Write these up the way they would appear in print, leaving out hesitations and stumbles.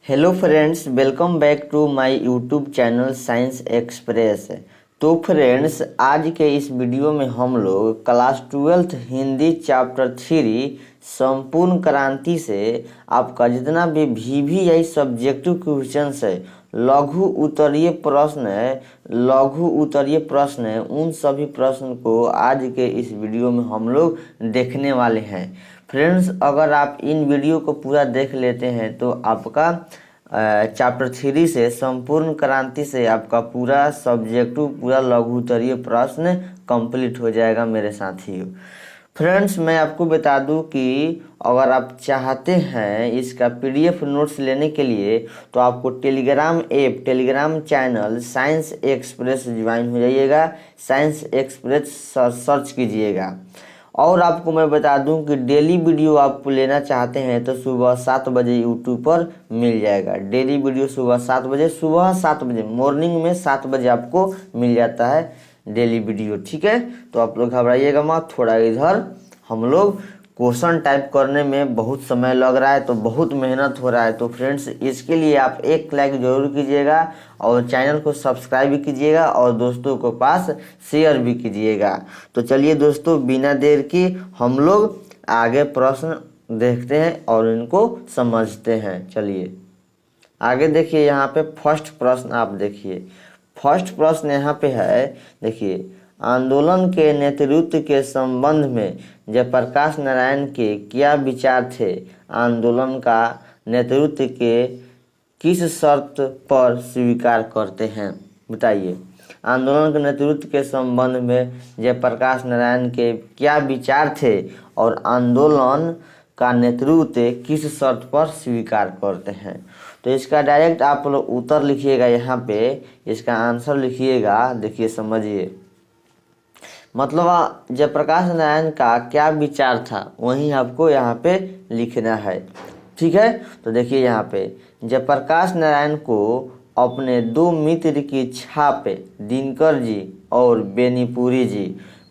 Hello friends, welcome back to my YouTube channel Science Express. तो friends, आज के इस वीडियो में हम लोग क्लास 12th हिंदी चैप्टर 3 संपूर्ण क्रांति से आपका जितना भी VVI सब्जेक्टिव क्वेश्चन है, लघु उत्तरीय प्रश्न है, उन सभी प्रश्न को आज के इस वीडियो में हम लोग देखने वाले हैं। फ्रेंड्स, अगर आप इन वीडियो को पूरा देख लेते हैं तो आपका चैप्टर 3 से संपूर्ण क्रांति से आपका पूरा सब्जेक्टिव पूरा लघु उत्तरीय प्रश्न कंप्लीट हो जाएगा मेरे साथियों। फ्रेंड्स, मैं आपको बता दूं कि अगर आप चाहते हैं इसका PDF नोट्स लेने के लिए तो आपको Telegram channel Science express join हो जाइएगा। साइंस एक्सप्रेस सर्च कीजिएगा। और आपको मैं बता दूं कि डेली वीडियो आप लेना चाहते हैं तो सुबह 7 बजे यूट्यूब पर मिल जाएगा। डेली वीडियो सुबह 7 बजे मॉर्निंग में 7 बजे आपको मिल जाता है डेली वीडियो। ठीक है, तो आप लोग घबराइएगा मत। थोड़ा इधर हम लोग क्वेश्चन टाइप करने में बहुत समय लग रहा है, तो बहुत मेहनत हो रहा है। तो फ्रेंड्स, इसके लिए आप एक लाइक जरूर कीजिएगा और चैनल को सब्सक्राइब भी कीजिएगा और दोस्तों को पास शेयर भी कीजिएगा। तो चलिए दोस्तों, बिना देर की हम लोग आगे प्रश्न देखते हैं और इनको समझते हैं। चलिए आगे देखिए, यहाँ पे फर्स्ट प्रश्न आप देखिए। फर्स्ट प्रश्न यहाँ पे है, देखिए, आंदोलन के नेतृत्व के संबंध में जयप्रकाश नारायण के क्या विचार थे? आंदोलन का नेतृत्व के किस शर्त पर स्वीकार करते हैं? बताइए। आंदोलन के नेतृत्व के संबंध में जयप्रकाश नारायण के क्या विचार थे और आंदोलन का नेतृत्व किस शर्त पर स्वीकार करते हैं? तो इसका डायरेक्ट आप लोग उत्तर लिखिएगा, यहाँ पे इसका आंसर लिखिएगा। देखिए समझिए, मतलब जयप्रकाश नारायण का क्या विचार था वही आपको यहाँ पे लिखना है। ठीक है, तो देखिए यहाँ पे जयप्रकाश नारायण को अपने दो मित्र की छाप दिनकर जी और बेनीपुरी जी।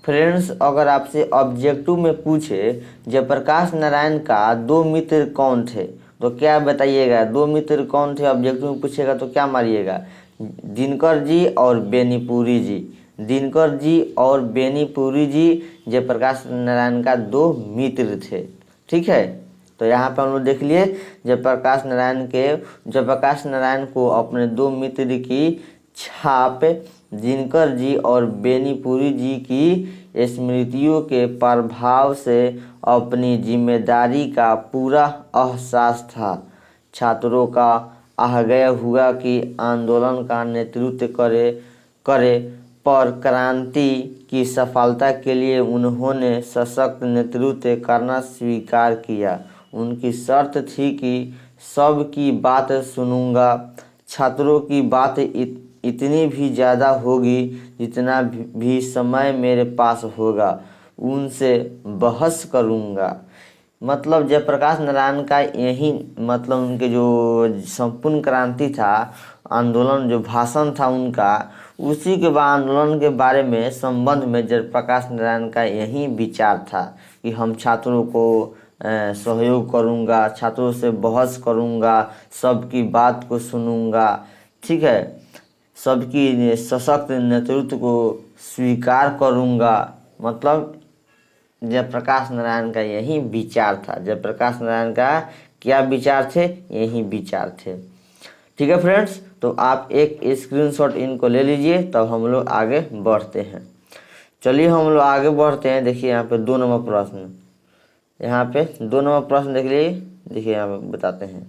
फ्रेंड्स, अगर आपसे ऑब्जेक्टिव में पूछे जयप्रकाश नारायण का दो मित्र कौन थे तो क्या बताइएगा? दो मित्र कौन थे ऑब्जेक्टिव में पूछेगा तो क्या मारिएगा? दिनकर जी और बेनीपुरी जी। दिनकर जी और बेनीपुरी जी जयप्रकाश नारायण का दो मित्र थे। ठीक है, तो यहाँ पे हम लोग देख लिए जयप्रकाश नारायण को अपने दो मित्र की छाप दिनकर जी और बेनीपुरी जी की स्मृतियों के प्रभाव से अपनी जिम्मेदारी का पूरा एहसास था। छात्रों का आग्रह हुआ कि आंदोलन का नेतृत्व करे पर क्रांति की सफलता के लिए उन्होंने सशक्त नेतृत्व करना स्वीकार किया। उनकी शर्त थी कि सबकी बात सुनूंगा। छात्रों की बात इतनी भी ज़्यादा होगी जितना भी समय मेरे पास होगा, उनसे बहस करूंगा। मतलब जयप्रकाश नारायण का यही मतलब उनके जो संपूर्ण क्रांति था, आंदोलन जो भाषण था उनका, उसी के बाद आंदोलन के बारे में संबंध में जयप्रकाश नारायण का यही विचार था कि हम छात्रों को सहयोग करूंगा, छात्रों से बहस करूंगा, सबकी बात को सुनूंगा। ठीक है, सबकी सशक्त नेतृत्व को स्वीकार करूंगा। मतलब जयप्रकाश नारायण का यही विचार था। जयप्रकाश नारायण का क्या विचार थे? यही विचार थे। ठीक है फ्रेंड्स, तो आप एक स्क्रीनशॉट इनको ले लीजिए, तब हम लोग आगे बढ़ते हैं। चलिए हम लोग आगे बढ़ते हैं। देखिए यहाँ पे 2 नंबर प्रश्न, यहाँ पे 2 नंबर प्रश्न देख लीजिए। देखिए यहाँ पे बताते हैं,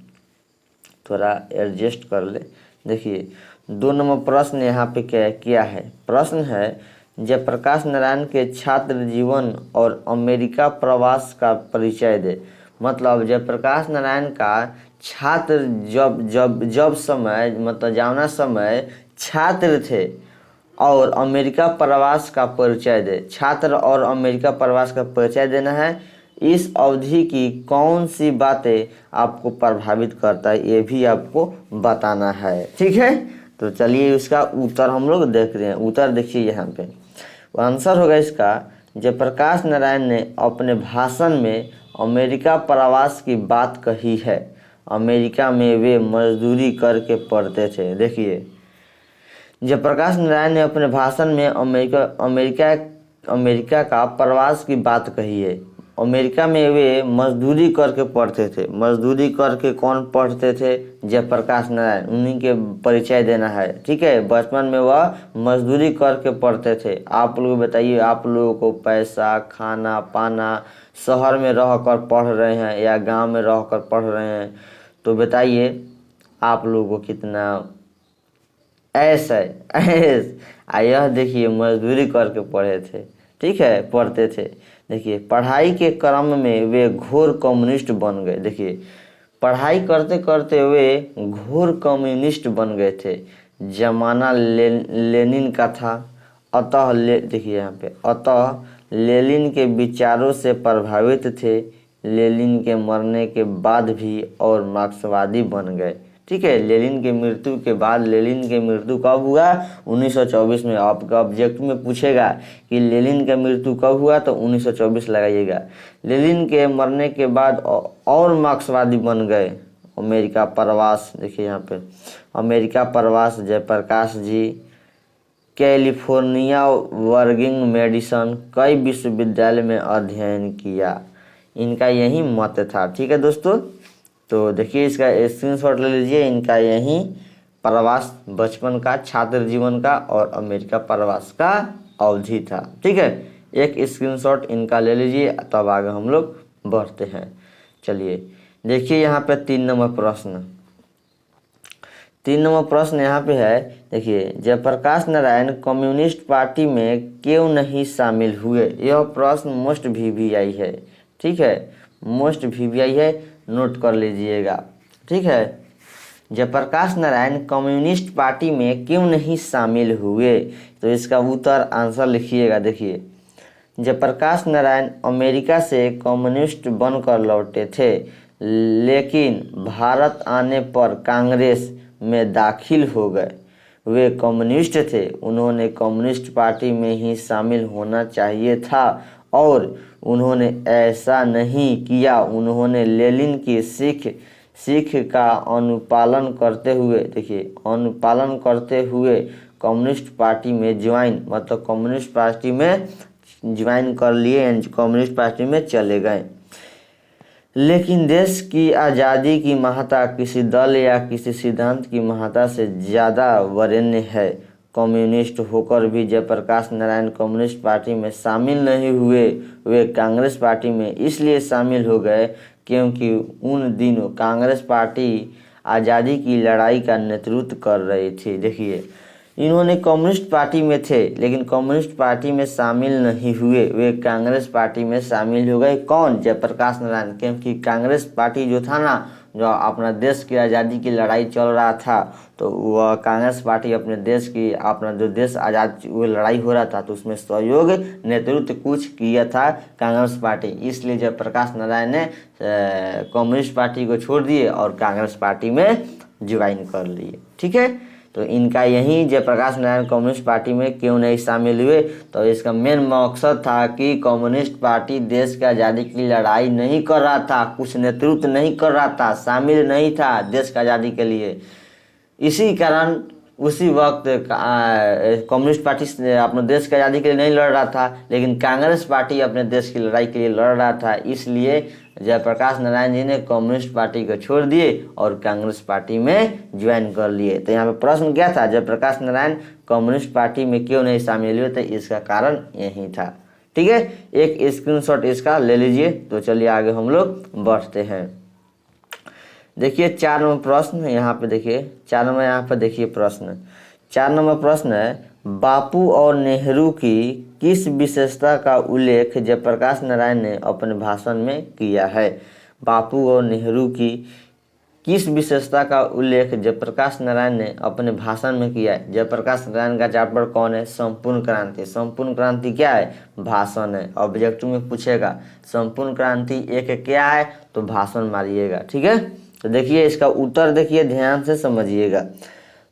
थोड़ा एडजस्ट कर ले। देखिए 2 नंबर प्रश्न यहाँ पे क्या है? प्रश्न है, जयप्रकाश नारायण के छात्र जीवन और अमेरिका प्रवास का परिचय दे। मतलब जयप्रकाश नारायण का छात्र जब समय मतलब जाना समय छात्र थे और अमेरिका प्रवास का परिचय दे। छात्र और अमेरिका प्रवास का परिचय देना है। इस अवधि की कौन सी बातें आपको प्रभावित करता है ये भी आपको बताना है। ठीक है, तो चलिए इसका उत्तर हम लोग देख रहे हैं। उत्तर देखिए यहाँ पे, आंसर होगा इसका, जयप्रकाश नारायण ने अपने भाषण में अमेरिका प्रवास की बात कही है। अमेरिका में वे मजदूरी करके पढ़ते थे। देखिए, जयप्रकाश नारायण ने अपने भाषण में अमेरिका का प्रवास की बात कही है। अमेरिका में वे मजदूरी करके पढ़ते थे। मजदूरी करके कौन पढ़ते थे? जयप्रकाश नारायण, उन्हीं के परिचय देना है। ठीक है, बचपन में वह मजदूरी करके पढ़ते थे। आप लोग बताइए, आप लोगों को पैसा, खाना, पाना शहर में रहकर पढ़ रहे हैं या गांव में रहकर पढ़ रहे हैं, तो बताइए आप लोगों को कितना ऐस है, ऐस। यह देखिए मजदूरी करके पढ़े थे। ठीक है, पढ़ते थे। देखिए, पढ़ाई के क्रम में वे घोर कम्युनिस्ट बन गए। देखिए, पढ़ाई करते करते वे घोर कम्युनिस्ट बन गए थे। जमाना लेनिन का था। देखिए यहाँ पे, अतः लेनिन के विचारों से प्रभावित थे। लेनिन के मरने के बाद भी और मार्क्सवादी बन गए। ठीक है, लेनिन के मृत्यु के बाद, लेनिन के मृत्यु कब हुआ? 1924 में। आपका ऑब्जेक्ट में पूछेगा कि लेनिन का मृत्यु कब हुआ, तो 1924 लगाइएगा। लेनिन के मरने के बाद और मार्क्सवादी बन गए। अमेरिका प्रवास, देखिए यहाँ पे अमेरिका प्रवास, जयप्रकाश जी कैलिफोर्निया वर्किंग मेडिसन कई विश्वविद्यालय में अध्ययन किया। इनका यही मत था। ठीक है दोस्तों, तो देखिए इसका स्क्रीनशॉट ले लीजिए। इनका यही प्रवास, बचपन का, छात्र जीवन का और अमेरिका प्रवास का अवधि था। ठीक है, एक स्क्रीनशॉट इनका ले लीजिए, तब आगे हम लोग बढ़ते हैं। चलिए देखिए यहाँ पे 3 नंबर प्रश्न। 3 नंबर प्रश्न यहाँ पे है। देखिए, जयप्रकाश नारायण कम्युनिस्ट पार्टी में क्यों नहीं शामिल हुए? यह प्रश्न मोस्ट VVI है। ठीक है, मोस्ट VVI है, नोट कर लीजिएगा। ठीक है, जयप्रकाश नारायण कम्युनिस्ट पार्टी में क्यों नहीं शामिल हुए? तो इसका उत्तर आंसर लिखिएगा। देखिए, जयप्रकाश नारायण अमेरिका से कम्युनिस्ट बनकर लौटे थे, लेकिन भारत आने पर कांग्रेस में दाखिल हो गए। वे कम्युनिस्ट थे, उन्होंने कम्युनिस्ट पार्टी में ही शामिल होना चाहिए था और उन्होंने ऐसा नहीं किया। उन्होंने लेनिन की सीख का अनुपालन करते हुए, देखिए अनुपालन करते हुए कम्युनिस्ट पार्टी में ज्वाइन, मतलब कम्युनिस्ट पार्टी में ज्वाइन कर लिए, कम्युनिस्ट पार्टी में चले गए। लेकिन देश की आज़ादी की महत्ता किसी दल या किसी सिद्धांत की महत्ता से ज़्यादा वरेण्य है। कम्युनिस्ट होकर भी जयप्रकाश नारायण कम्युनिस्ट पार्टी में शामिल नहीं हुए। वे कांग्रेस पार्टी में इसलिए शामिल हो गए क्योंकि उन दिनों कांग्रेस पार्टी आज़ादी की लड़ाई का नेतृत्व कर रही थी। देखिए, इन्होंने कम्युनिस्ट पार्टी में थे लेकिन कम्युनिस्ट पार्टी में शामिल नहीं हुए, वे कांग्रेस पार्टी में शामिल हो गए। कौन? जयप्रकाश नारायण। क्योंकि कांग्रेस पार्टी जो था ना, जो अपना देश की आज़ादी की लड़ाई चल रहा था, तो वह कांग्रेस पार्टी अपने देश की, अपना जो देश आज़ाद वो लड़ाई हो रहा था, तो उसमें सहयोग नेतृत्व कुछ किया था कांग्रेस पार्टी। इसलिए जयप्रकाश नारायण ने कम्युनिस्ट पार्टी को छोड़ दिए और कांग्रेस पार्टी में ज्वाइन कर लिए। ठीक है, तो इनका यही जयप्रकाश नारायण कम्युनिस्ट पार्टी में क्यों नहीं शामिल हुए? तो इसका मेन मकसद था कि कम्युनिस्ट पार्टी देश की आज़ादी की लड़ाई नहीं कर रहा था, कुछ नेतृत्व नहीं कर रहा था, शामिल नहीं था देश की आज़ादी के लिए। इसी कारण उसी वक्त कम्युनिस्ट पार्टी अपने देश की आज़ादी के लिए नहीं लड़ रहा था, लेकिन कांग्रेस पार्टी अपने देश की लड़ाई के लिए लड़ रहा था। इसलिए जयप्रकाश नारायण जी ने कम्युनिस्ट पार्टी को छोड़ दिए और कांग्रेस पार्टी में ज्वाइन कर लिए। तो यहाँ पे प्रश्न क्या था? जयप्रकाश नारायण कम्युनिस्ट पार्टी में क्यों नहीं शामिल हुए? तो इसका कारण यही था। ठीक है, एक स्क्रीनशॉट इसका ले लीजिए। तो चलिए आगे हम लोग बढ़ते हैं। देखिए 4 नंबर प्रश्न यहाँ पे, देखिए 4 नंबर यहाँ पे देखिए प्रश्न। 4 नंबर प्रश्न है, बापू और नेहरू की किस विशेषता का उल्लेख जयप्रकाश नारायण ने अपने भाषण में किया है? बापू और नेहरू की किस विशेषता का उल्लेख जयप्रकाश नारायण ने अपने भाषण में किया है? जयप्रकाश नारायण का चैप्टर कौन है? संपूर्ण क्रांति। संपूर्ण क्रांति क्या है? भाषण है। ऑब्जेक्टिव में पूछेगा संपूर्ण क्रांति एक क्या है, तो भाषण मारिएगा। ठीक है, तो देखिए इसका उत्तर देखिए, ध्यान से समझिएगा।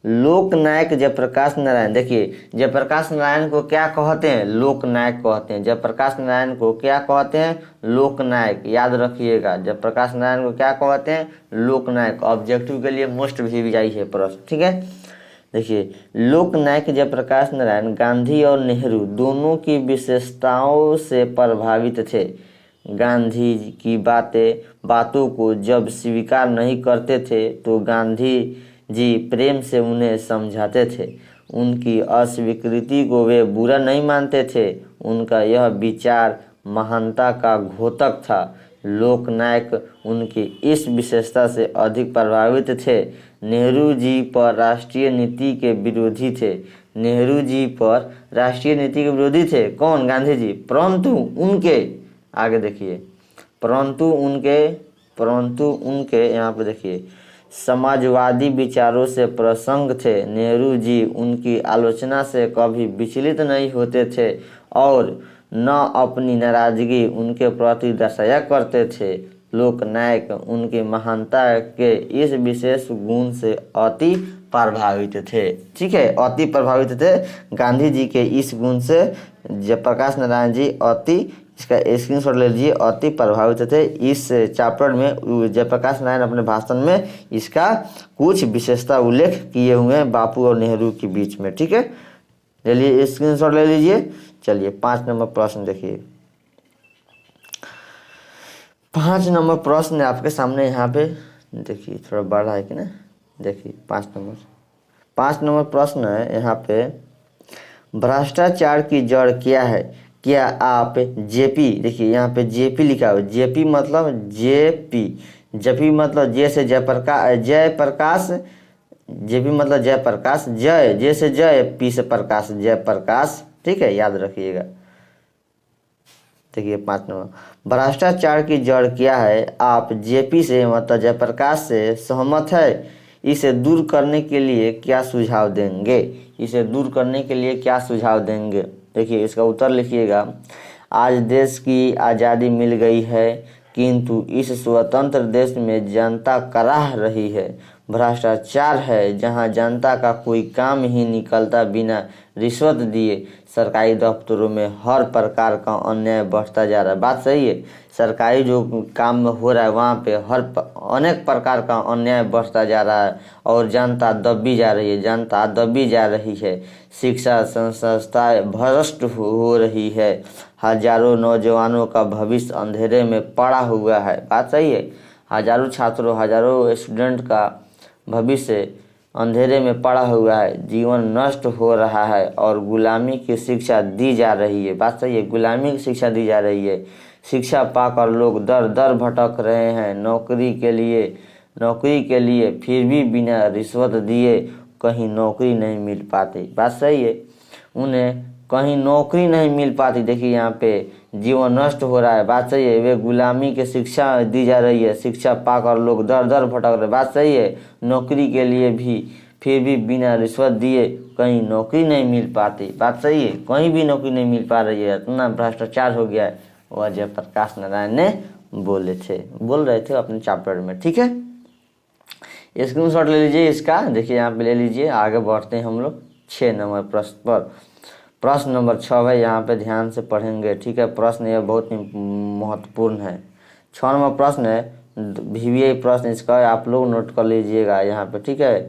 लोकनायक जयप्रकाश नारायण, देखिए जयप्रकाश नारायण को क्या कहते हैं, लोकनायक कहते हैं। जयप्रकाश नारायण को क्या कहते हैं, लोकनायक, याद रखिएगा। जयप्रकाश नारायण को क्या कहते हैं, लोकनायक। ऑब्जेक्टिव के लिए मोस्ट VVI है प्रश्न, ठीक है। देखिए लोकनायक जयप्रकाश नारायण गांधी और नेहरू दोनों की विशेषताओं से प्रभावित थे। गांधी की बातों को जब स्वीकार नहीं करते थे तो गांधी जी प्रेम से उन्हें समझाते थे। उनकी अस्वीकृति को वे बुरा नहीं मानते थे। उनका यह विचार महानता का घोतक था। लोकनायक उनकी इस विशेषता से अधिक प्रभावित थे। नेहरू जी पर राष्ट्रीय नीति के विरोधी थे। नेहरू जी पर राष्ट्रीय नीति के विरोधी थे कौन, गांधी जी। परंतु उनके, आगे देखिए, परंतु उनके यहाँ पे देखिए समाजवादी विचारों से प्रसन्न थे। नेहरू जी उनकी आलोचना से कभी विचलित नहीं होते थे और न अपनी नाराजगी उनके प्रति दर्शाया करते थे। लोकनायक उनकी महानता के इस विशेष गुण से अति प्रभावित थे, ठीक है, अति प्रभावित थे गांधी जी के इस गुण से। जयप्रकाश नारायण जी इसका स्क्रीनशॉट ले लीजिए, अति प्रभावित थे। इस चैप्टर में जयप्रकाश नारायण अपने भाषण में इसका कुछ विशेषता उल्लेख किए हुए हैं बापू और नेहरू के बीच में, ठीक है। ले लीजिए, स्क्रीनशॉट ले लीजिए। चलिए 5 नंबर प्रश्न देखिए। 5 नंबर प्रश्न आपके सामने यहाँ पे देखिए, थोड़ा बड़ा है कि ना, देखिए 5 नंबर प्रश्न है यहाँ पे, भ्रष्टाचार की जड़ क्या है। क्या आप जेपी, देखिए यहाँ पे जेपी लिखा हुआ, जेपी मतलब जेपी मतलब जे से जयप्रकाश, जेपी मतलब जयप्रकाश, जे से जय, पी से प्रकाश, जयप्रकाश, ठीक है, याद रखिएगा। देखिए 5 नंबर, भ्रष्टाचार की जड़ क्या है। आप जेपी से मतलब जयप्रकाश से सहमत है। इसे दूर करने के लिए क्या सुझाव देंगे। इसे दूर करने के लिए क्या सुझाव देंगे। देखिए इसका उत्तर लिखिएगा। आज देश की आज़ादी मिल गई है किंतु इस स्वतंत्र देश में जनता कराह रही है। भ्रष्टाचार है जहां जनता का कोई काम ही निकलता बिना रिश्वत दिए। सरकारी दफ्तरों में हर प्रकार का अन्याय बढ़ता जा रहा है। बात सही है, सरकारी जो काम हो रहा है वहाँ पे अनेक प्रकार का अन्याय बढ़ता जा रहा है और जनता दबी जा रही है। शिक्षा संस्थाएं भ्रष्ट हो रही है। हजारों नौजवानों का भविष्य अंधेरे में पड़ा हुआ है। बात सही है, हजारों स्टूडेंट का भविष्य अंधेरे में पड़ा हुआ है। जीवन नष्ट हो रहा है और गुलामी की शिक्षा दी जा रही है। बात सही है, गुलामी की शिक्षा दी जा रही है। शिक्षा पाकर लोग दर दर भटक रहे हैं नौकरी के लिए फिर भी बिना रिश्वत दिए कहीं नौकरी नहीं मिल पाती। बात सही है, उन्हें कहीं नौकरी नहीं मिल पाती। देखिए यहाँ पे जीवन नष्ट हो रहा है। बात सही है, वे गुलामी की शिक्षा दी जा रही है। शिक्षा पाकर लोग दर दर भटक रहे। बात सही है, नौकरी के लिए भी फिर भी बिना रिश्वत दिए कहीं नौकरी नहीं मिल पाती। बात सही है, कहीं भी नौकरी नहीं मिल पा रही है, इतना भ्रष्टाचार हो गया है। वह जयप्रकाश नारायण ने बोल रहे थे अपने चैप्टर में, ठीक है। स्क्रीनशॉट ले लीजिए इसका, देखिए यहाँ पे ले लीजिए। आगे बढ़ते हैं हम लोग 6 नंबर प्रश्न पर। प्रश्न नंबर 6 है, यहाँ पे ध्यान से पढ़ेंगे, ठीक है। प्रश्न यह बहुत ही महत्वपूर्ण है। 6 नंबर प्रश्न है, VVI प्रश्न इसका आप लोग नोट कर लीजिएगा यहाँ पे, ठीक है।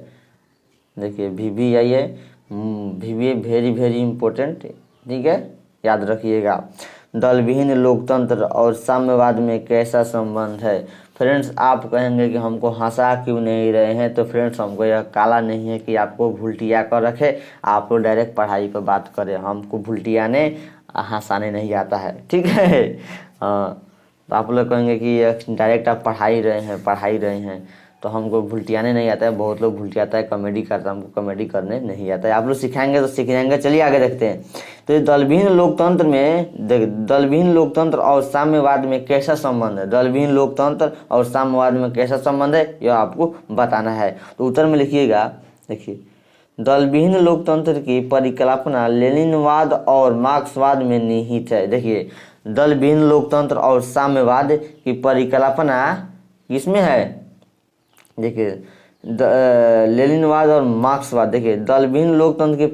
देखिए VVI है, VVI वेरी इंपॉर्टेंट, ठीक है, याद रखिएगा। दलविहीन लोकतंत्र और साम्यवाद में कैसा संबंध है। फ्रेंड्स आप कहेंगे कि हमको हंसा क्यों नहीं रहे हैं, तो फ्रेंड्स हमको यह काला नहीं है कि आपको भुलटिया कर रखे, आप लोग डायरेक्ट पढ़ाई पर बात करें। हमको भुलटियाने हंसाने नहीं आता है, ठीक है। तो आप लोग कहेंगे कि डायरेक्ट आप पढ़ाई रहे हैं तो हमको भुलटियाने नहीं आता है। बहुत लोग भुलटियाता है, कॉमेडी करता है, हमको कॉमेडी करने नहीं आता है। आप लोग सिखाएंगे तो सीख जाएंगे। चलिए आगे देखते हैं। तो दलविहीन लोकतंत्र और साम्यवाद में कैसा संबंध है। दलविहीन लोकतंत्र और साम्यवाद में कैसा संबंध है यह आपको बताना है। तो उत्तर में लिखिएगा। देखिए दलविहीन लोकतंत्र की परिकल्पना लेनिनवाद और मार्क्सवाद में निहित है। देखिए दलविहीन लोकतंत्र और साम्यवाद की परिकल्पना किसमें है। देखिए लेनिनवाद और मार्क्सवाद, देखिए दलविहीन लोकतंत्र की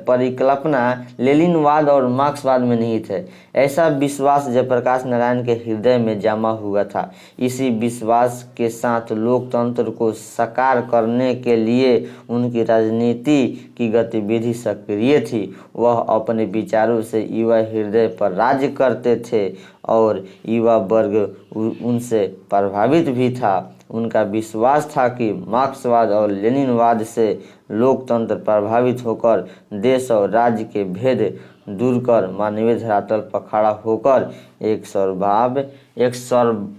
परिकल्पना लेनिनवाद और मार्क्सवाद में निहित है। ऐसा विश्वास जयप्रकाश नारायण के हृदय में जमा हुआ था। इसी विश्वास के साथ लोकतंत्र को साकार करने के लिए उनकी राजनीति की गतिविधि सक्रिय थी। वह अपने विचारों से युवा हृदय पर राज्य करते थे और युवा वर्ग उनसे प्रभावित भी था। उनका विश्वास था कि मार्क्सवाद और लेनिनवाद से लोकतंत्र प्रभावित होकर देश और राज्य के भेद दूर कर मानवीय धरातल पर खड़ा होकर एक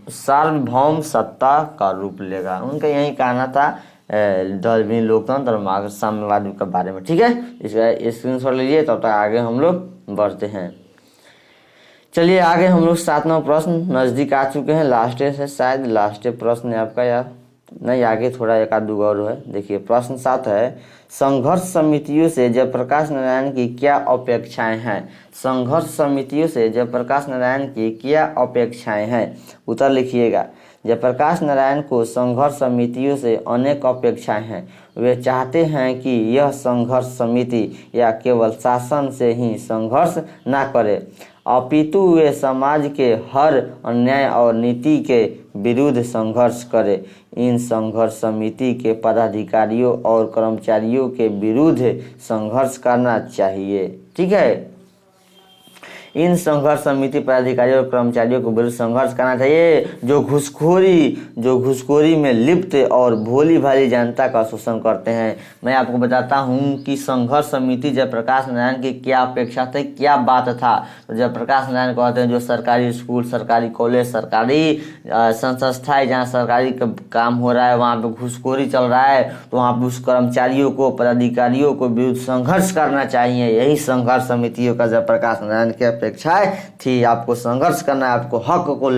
सार्वभौम सत्ता का रूप लेगा। उनका यही कहना था दलविहीन लोकतंत्र और मार्क्स साम्यवाद के बारे में। ठीक है, इसका स्क्रीनशॉट लीजिए, तब तक आगे हम लोग बढ़ते हैं। चलिए आगे हम लोग 7वां प्रश्न नज़दीक आ चुके हैं, लास्ट है, शायद लास्ट प्रश्न है आपका, या नहीं आगे थोड़ा एक आध दो और है। देखिए प्रश्न 7 है, संघर्ष समितियों से जयप्रकाश नारायण की क्या अपेक्षाएं हैं? संघर्ष समितियों से जयप्रकाश नारायण की क्या अपेक्षाएं हैं? उत्तर लिखिएगा। जयप्रकाश नारायण को संघर्ष समितियों से अनेक अपेक्षाएं हैं। वे चाहते हैं कि यह संघर्ष समिति या केवल शासन से ही संघर्ष न करे, अपितु वे समाज के हर अन्याय और नीति के विरुद्ध संघर्ष करे। इन संघर्ष समिति के पदाधिकारियों और कर्मचारियों के विरुद्ध संघर्ष करना चाहिए। ठीक है, इन संघर्ष समिति पदाधिकारियों और कर्मचारियों को विरुद्ध संघर्ष करना चाहिए जो घुसखोरी में लिप्त और भोली भाली जनता का शोषण करते हैं। मैं आपको बताता हूं कि संघर्ष समिति जयप्रकाश नारायण की क्या अपेक्षा थी, क्या बात था। तो जयप्रकाश नारायण कहते हैं जो सरकारी स्कूल, सरकारी कॉलेज, सरकारी संस्थाएं जहाँ सरकारी काम हो रहा है वहाँ पे घुसखोरी चल रहा है, तो वहाँ पे उस कर्मचारियों को, पदाधिकारियों को विरुद्ध संघर्ष करना चाहिए। यही संघर्ष समितियों का जयप्रकाश नारायण की अपेक्षाएं थी। आपको संघर्ष करना है, आपको हक को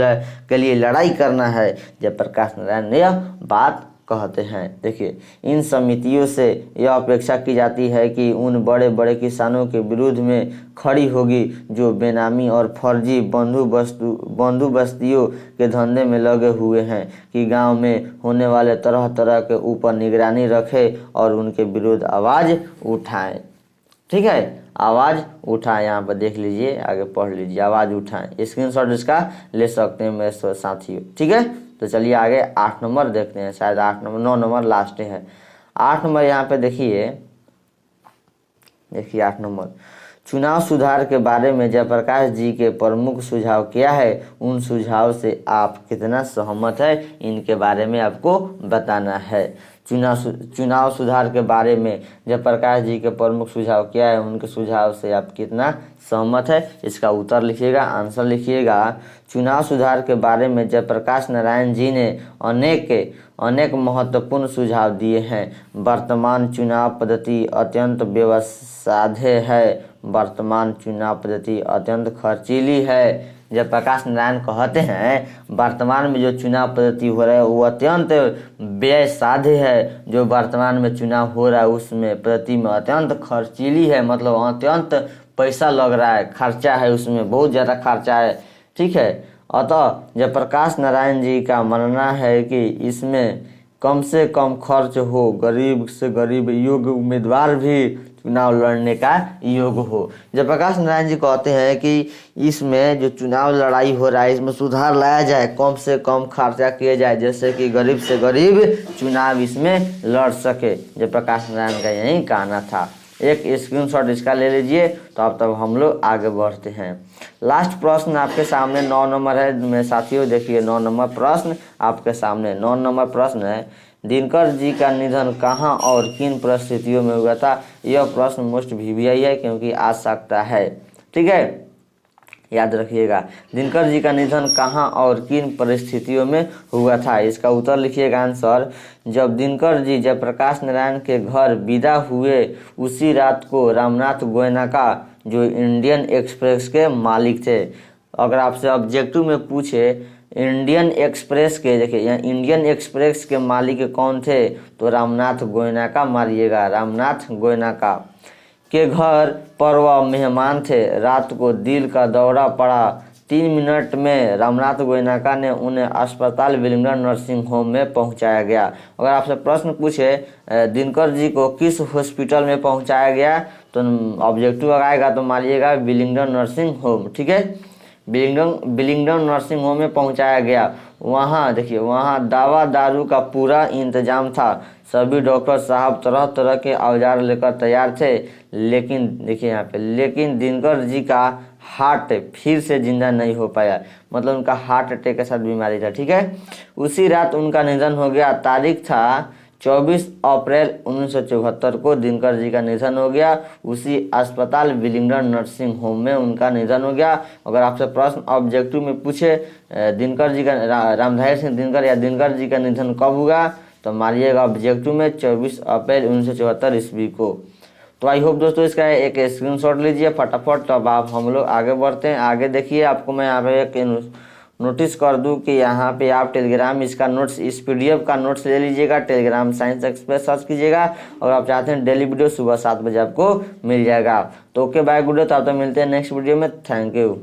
के लिए लड़ाई करना है। जयप्रकाश नारायण ने यह बात कहते हैं। देखिए इन समितियों से यह अपेक्षा की जाती है कि उन बड़े बड़े किसानों के विरुद्ध में खड़ी होगी जो बेनामी और फर्जी बंदोबस्तियों के धंधे में लगे हुए हैं, कि गांव में होने वाले तरह तरह के ऊपर निगरानी रखे और उनके विरुद्ध आवाज़ उठाएं। ठीक है, आवाज़ उठाएं। यहाँ पर देख लीजिए, आगे पढ़ लीजिए, आवाज़ उठाएं। स्क्रीनशॉट इसका ले सकते हैं मेरे साथियों। ठीक है, तो चलिए आगे 8 नंबर देखते हैं, शायद 8 नंबर 9 नंबर लास्ट है। 8 नंबर यहाँ पे देखिए 8 नंबर, चुनाव सुधार के बारे में जयप्रकाश जी के प्रमुख सुझाव क्या है? उन सुझाव से आप कितना सहमत है, इनके बारे में आपको बताना है। चुनाव सुधार के बारे में जयप्रकाश जी के प्रमुख सुझाव क्या है, उनके सुझाव से आप कितना सहमत है, इसका उत्तर लिखिएगा, आंसर लिखिएगा। चुनाव सुधार के बारे में जयप्रकाश नारायण जी ने अनेक महत्वपूर्ण सुझाव दिए हैं। वर्तमान चुनाव पद्धति अत्यंत व्यवसाध्य है। वर्तमान चुनाव पद्धति अत्यंत खर्चीली है। जयप्रकाश नारायण कहते हैं वर्तमान में जो चुनाव पद्धति हो रहा है वो अत्यंत व्यय साध्य है। जो वर्तमान में चुनाव हो रहा है उसमें पद्धति में अत्यंत खर्चीली है, मतलब अत्यंत पैसा लग रहा है, खर्चा है, उसमें बहुत ज़्यादा खर्चा है। ठीक है, अतः जयप्रकाश नारायण जी का मानना है कि इसमें कम से कम खर्च हो, गरीब से गरीब योग्य उम्मीदवार भी चुनाव लड़ने का योग हो। जयप्रकाश नारायण जी कहते हैं कि इसमें जो चुनाव लड़ाई हो रहा है इसमें सुधार लाया जाए, कम से कम खर्चा किया जाए, जैसे कि गरीब से गरीब चुनाव इसमें लड़ सके। जयप्रकाश नारायण का यही कहना था। एक स्क्रीनशॉट इसका ले लीजिए, तो अब तक हम लोग आगे बढ़ते हैं। लास्ट प्रश्न आपके सामने 9 नंबर है मेरे साथियों। देखिए 9 नंबर प्रश्न आपके सामने। 9 नंबर प्रश्न है, दिनकर जी का निधन कहाँ और किन परिस्थितियों में हुआ था? यह प्रश्न मोस्ट VVI है क्योंकि आ सकता है। ठीक है, याद रखिएगा, दिनकर जी का निधन कहाँ और किन परिस्थितियों में हुआ था, इसका उत्तर लिखिएगा आंसर। जब दिनकर जी जयप्रकाश नारायण के घर विदा हुए उसी रात को रामनाथ गोयनका जो इंडियन एक्सप्रेस के मालिक थे, अगर आपसे ऑब्जेक्टिव में पूछे इंडियन एक्सप्रेस के, देखिए यहाँ इंडियन एक्सप्रेस के मालिक कौन थे, तो रामनाथ गोयनका मारिएगा, रामनाथ गोयनका के घर पर वह मेहमान थे। रात को दिल का दौरा पड़ा 3 मिनट में रामनाथ गोयनका ने उन्हें अस्पताल विलिंगडन नर्सिंग होम में पहुंचाया गया। अगर आपसे प्रश्न पूछे दिनकर जी को किस हॉस्पिटल में पहुंचाया गया तो ऑब्जेक्टिव आएगा तो मानिएगा विलिंगडन नर्सिंग होम। ठीक है, विलिंगडन नर्सिंग होम में पहुंचाया गया। वहाँ देखिए वहाँ दवा दारू का पूरा इंतजाम था। सभी डॉक्टर साहब तरह तरह के औजार लेकर तैयार थे। लेकिन देखिए यहाँ पे लेकिन दिनकर जी का हार्ट फिर से जिंदा नहीं हो पाया, मतलब उनका हार्ट अटैक के साथ बीमारी था। ठीक है, उसी रात उनका निधन हो गया। तारीख था 24 अप्रैल 1974 को दिनकर जी का निधन हो गया। उसी अस्पताल विलिंगडन नर्सिंग होम में उनका निधन हो गया। अगर आपसे प्रश्न ऑब्जेक्टिव में पूछे दिनकर जी का रामधारी सिंह दिनकर या दिनकर जी का निधन कब हुआ तो मानिएगा ऑब्जेक्टिव में 24 अप्रैल 1974 ईस्वी को। तो आई होप दोस्तों इसका एक स्क्रीनशॉट लीजिए फटाफट। तब आप हम लोग आगे बढ़ते हैं। आगे देखिए आपको मैं यहाँ पे एक नोटिस कर दूं कि यहाँ पे आप टेलीग्राम इसका नोट्स इस पीडीएफ का नोट्स ले लीजिएगा। टेलीग्राम साइंस एक्सप्रेस सर्च कीजिएगा और आप चाहते हैं डेली वीडियो सुबह 7 बजे आपको मिल जाएगा। तो ओके बाय गुड डे, तब तक मिलते हैं नेक्स्ट वीडियो में। Thank you.